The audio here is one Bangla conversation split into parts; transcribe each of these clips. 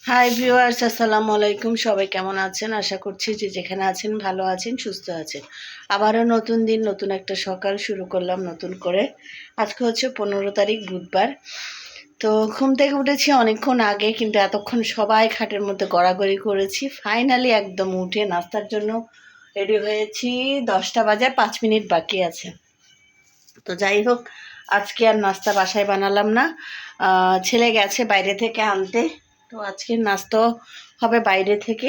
হাই ভিউয়ার্স, আসসালামু আলাইকুম। সবাই কেমন আছেন? আশা করছি যে যেখানে আছেন ভালো আছেন, সুস্থ আছেন। আবারও নতুন দিন, নতুন একটা সকাল শুরু করলাম নতুন করে। আজকে হচ্ছে 15 তারিখ, বুধবার। তো ঘুম থেকে উঠেছি অনেকক্ষণ আগে, কিন্তু এতক্ষণ সবাই খাটের মধ্যে গড়াগড়ি করেছি। ফাইনালি একদম উঠে নাস্তার জন্য রেডি হয়েছি। 10টা বাজার 5 মিনিট বাকি আছে। তো যাই হোক, আজকে আর নাস্তা বাসায় বানালাম না। ছেলে গেছে বাইরে থেকে আনতে। তো আজকে নাস্তা হবে বাইরে থেকে।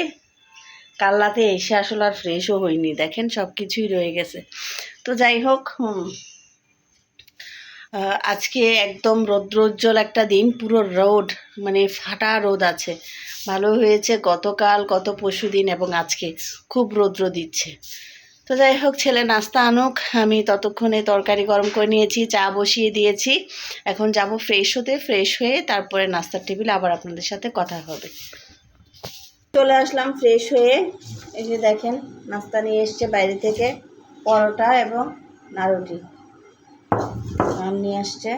কাল রাতে এসে আসলে আর ফ্রেশও হয়নি, দেখেন সব কিছুই রয়ে গেছে। তো যাই হোক, আজকে একদম রৌদ্রোজ্জ্বল একটা দিন, পুরো রোদ, মানে ফাটা রোদ আছে। ভালো হয়েছে গতকাল, গত পরশু দিন এবং আজকে খুব রৌদ্র দিচ্ছে। তো যাই হোক, ছেলে নাস্তা আনুক, আমি ততক্ষণে তরকারি গরম করে নিয়েছি, চা বসিয়ে দিয়েছি। এখন যাব ফ্রেশ হতে, ফ্রেশ হয়ে তারপরে নাস্তার টেবিলে আবার আপনাদের সাথে কথা হবে। চলে আসলাম ফ্রেশ হয়ে। এই যে দেখেন, নাস্তা নিয়ে এসছে বাইরে থেকে, পরোটা এবং নাড়ুটি নিয়ে আসছে।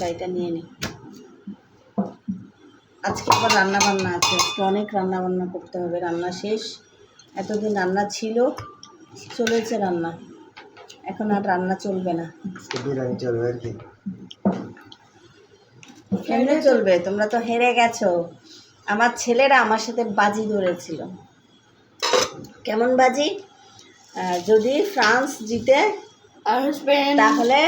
গাড়িটা নিয়ে নিই। আজকে আবার রান্না বান্না আছে, আজকে অনেক রান্না বান্না করতে হবে। রান্না শেষ, এতদিন রান্না ছিল, চলেছে রান্না, এখন আর রান্না চলবে না। কেমনে চলবে? তোমরা তো হেরে গেছো। আমার ছেলেরা আমার সাথে বাজি ধরেছিল। কেমন বাজি? যদি ফ্রান্স জিতে তাহলে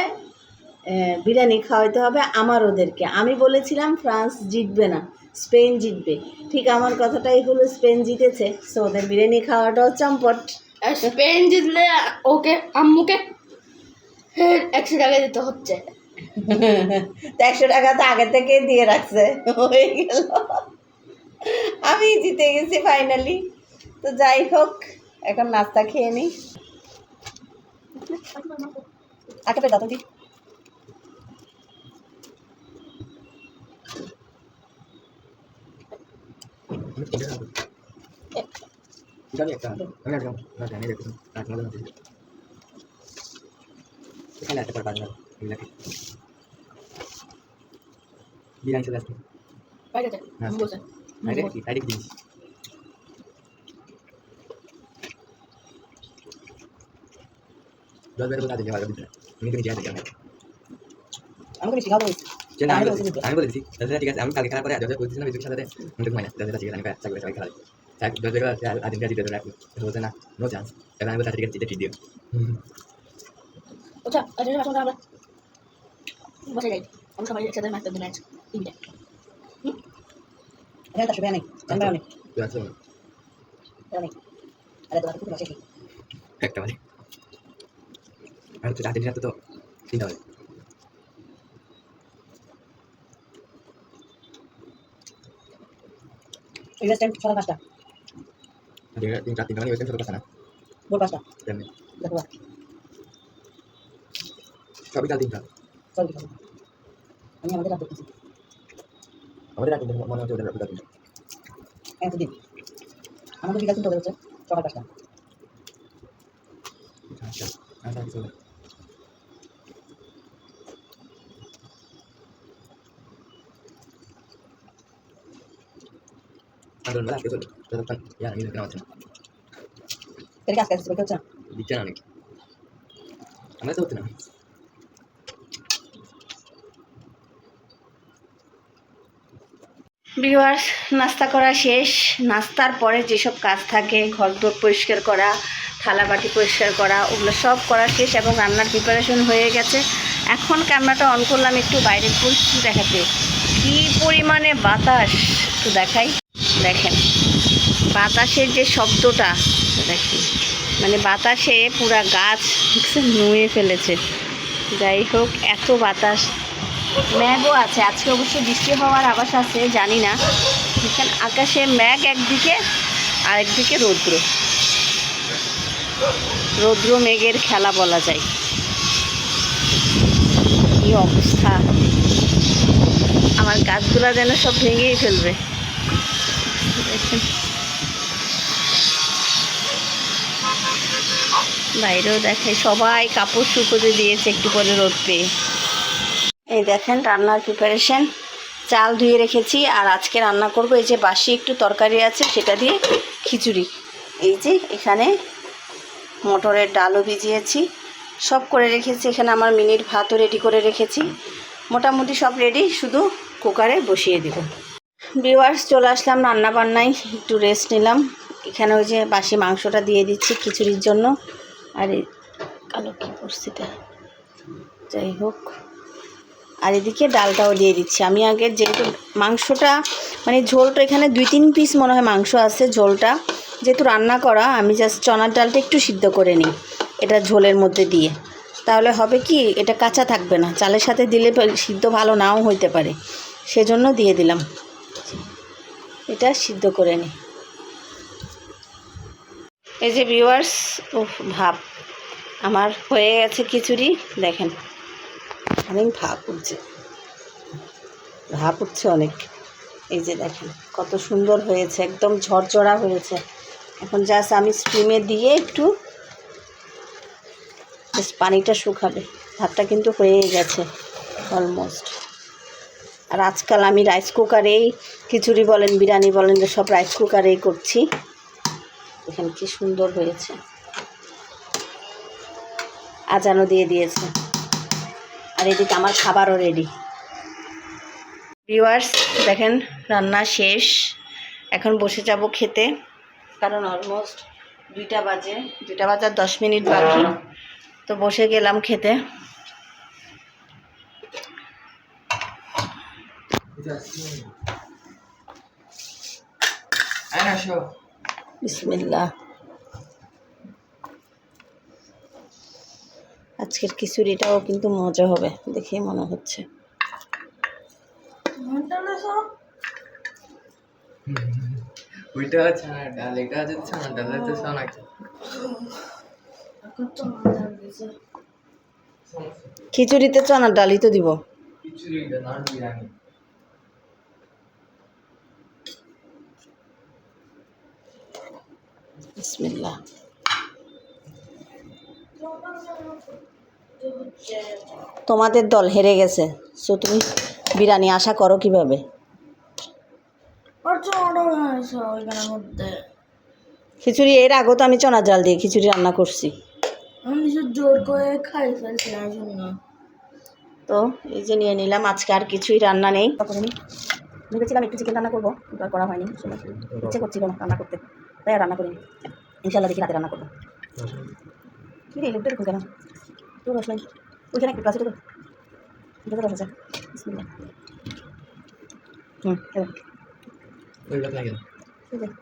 বিরিয়ানি খাওয়াইতে হবে আমার ওদেরকে। আমি বলেছিলাম ফ্রান্স জিতবে না, স্পেন জিতবে। ঠিক আমার কথাটাই হলো, স্পেন জিতেছে। সো ওদের বিরিয়ানি খাওয়াটাও চম্পট। স্পেন জিতলে ওকে আম্মুকে 100 টাকা দিতে হচ্ছে। 100 টাকা তো আগে থেকে দিয়ে রাখছে, হয়ে গেল। আমি জিতে গেছি ফাইনালি। তো যাই হোক, এখন নাস্তা খেয়ে নিই। আগে পেয়ে দাও দি। আমাকে শিখাও বলছি, আমি বলে দিচ্ছি ঠিক আছে। আমি কালকে খেলার পরে বলছিলাম বিজুর সাথে ঘুমাই না, ঠিক আছে। আমি সবাই খেলা আর্জেন্টিনা জিতে দেবে, বলছে না, নো চান্স। এবার আমি বলছি ঠিক আছে, জিতে ঠিক দিও। আচ্ছা আচ্ছা, আমরা বসে যাই, আমরা সবাই একসাথে ম্যাচ দেখতে ম্যাচ টিভিতে। এটা তো শুনে নেই, জানবে অনেক তুই আছো অনেক। আরে তোমার খুব বসে কি একটা বাজে, আর হচ্ছে আর্জেন্টিনা তো 3টা বাজে। ইউএস টাইম সকাল 5টা, 3টা মানে ওইখানে ছোট কথা না, ভোর 5টা। তেমনি দেখো সবই কাল 3টা। চল আমি আমাদের রাত দেখতেছি আমাদের রাত মনে হচ্ছে ওদের রাত 3টা। এতদিন আমাদের বিকাল 3টা হচ্ছে, সকাল 5টা। আচ্ছা আচ্ছা চলো। আন্দোলন আজকে চলবে যতক্ষণ ইয়ে কেনা হচ্ছে না, এর কাজ কাজ করতে হচ্ছে না, দিচ্ছে না অনেক, আমরা তো হচ্ছে না। ভিউয়ার্স, নাস্তা করা শেষ। নাস্তার পরে যেসব কাজ থাকে, ঘরদোর পরিষ্কার করা, থালা বাটি পরিষ্কার করা, ওগুলো সব করা শেষ এবং রান্নার প্রিপারেশন হয়ে গেছে। এখন ক্যামেরাটা অন করলাম একটু বাইরের পরিস্থিতি দেখাতে। কী পরিমাণে বাতাস একটু দেখাই। দেখেন বাতাসের যে শব্দটা, দেখেন মানে বাতাসে পুরা গাছ নুয়ে ফেলেছে। যাই হোক, এত বাতাস, ম্যাগও আছে। আজকে অবশ্য বৃষ্টি হওয়ার আভাস আছে, জানি না। এখানে আকাশে ম্যাগ একদিকে, আরেকদিকে রৌদ্র। রৌদ্র মেঘের খেলা বলা যায়। কি অবস্থা, আমার গাছগুলা যেন সব ভেঙেই ফেলবে। দেখেন বাইরেও দেখে সবাই কাপড় শুকোতে দিয়েছে একটু পরে রোদ পেয়ে। এই দেখেন রান্নার প্রিপারেশন, চাল ধুয়ে রেখেছি আর আজকে রান্না করব এই যে বাসি একটু তরকারি আছে সেটা দিয়ে খিচুড়ি। এই যে এখানে মটরের ডালও ভিজিয়েছি, সব করে রেখেছি। এখানে আমার মিনিট ভাতও রেডি করে রেখেছি, মোটামুটি সব রেডি, শুধু কুকারে বসিয়ে দেব। ভিউয়ার্স চলে আসলাম রান্না বান্নায়, একটু রেস্ট নিলাম। এখানে ওই যে বাসি মাংসটা দিয়ে দিচ্ছি খিচুড়ির জন্য। আর এই কালো কী পরিস্থিতি, যাই হোক, আর এদিকে ডালটাও দিয়ে দিচ্ছি। আমি আগে যেহেতু মাংসটা মানে ঝোলটা এখানে 2-3 পিস মনে হয় মাংস আছে, ঝোলটা যেহেতু রান্না করা, আমি জাস্ট চনার ডালটা একটু সিদ্ধ করে নিই এটা ঝোলের মধ্যে দিয়ে। তাহলে হবে কি, এটা কাঁচা থাকবে না, চালের সাথে দিলে সিদ্ধ ভালো নাও হইতে পারে, সেজন্য দিয়ে দিলাম। এটা সিদ্ধ করে নিই। এই যে ভিউয়ার্স, ভাব আমার হয়ে গেছে খিচুড়ি, দেখেন আমি ভাপ উঠছে অনেক। এই যে দেখেন কত সুন্দর হয়েছে, একদম ঝরঝরা হয়েছে। এখন জাস্ট আমি স্টিমে দিয়ে একটু জাস্ট পানিটা শুকাবে। ভাতটা কিন্তু হয়ে গেছে অলমোস্ট। আর আজকাল আমি রাইস কুকারেই খিচুড়ি বলেন বিরিয়ানি বলেন সব রাইস কুকারেই করছি। এখানে কি সুন্দর হয়েছে, আজানও দিয়ে দিয়েছে। আর এদিকে আমার খাবারও রেডি। ভিউয়ার্স দেখেন রান্না শেষ, এখন বসে যাব খেতে, কারণ অলমোস্ট 2টা বাজে, 2টা বাজার 10 মিনিট বাকি। তো বসে গেলাম খেতে। বিসমিল্লাহ। আজকের খিচুড়িটাও কিন্তু মজা হবে দেখেই মনে হচ্ছে। উল্টো ছানা ডাল, এটা আছে ছানা ডাল, তো ছানা কি খিচুড়িতে চানার ডালই তো দিব। খিচুড়ি না বিরিয়ানি। বিসমিল্লাহ। তোমাদের দল হেরে গেছে, সো তুমি বিরিয়ানি আশা করো কিভাবে? খিচুড়ি এর আগে তো আমি চনা ডাল দিয়ে খিচুড়ি রান্না করছি। আমি জোর করে খাই ফেলছি না জন্য। তো এই যে নিয়ে নিলাম, আজকে আর কিছুই রান্না নেই। ভেবেছিলাম একটু চিকেন রান্না করবো, কিন্তু আর করা হয়নি, ইচ্ছে করছিল না রান্না করতে, তাই আর রান্না করিনি। ইনশাল্লাহ দেখি রাতে রান্না করবো। কি রে লোকটা এরকম কেন? তোর রস নাই ওইখানে একটু আছে, তো রস আছে। বিসমিল্লাহ। ওই লোক লাগে ঠিক আছে।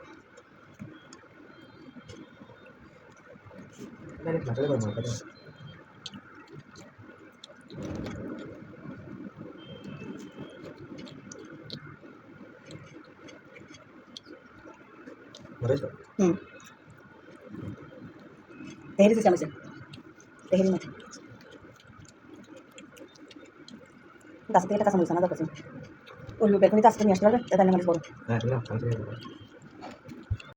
ডাইরেক্ট মাছলে করব না। মরেছো? তেহেরি সিস্টেম আছে, তেহেরি মতো গাছ থেকে একটা কাঁচা মরিচ আনা দরকার। ওই বেগুনিতে আসতে নিয়ে আসতে পারবে, এটা নিয়ে বড়। হ্যাঁ, তুমি না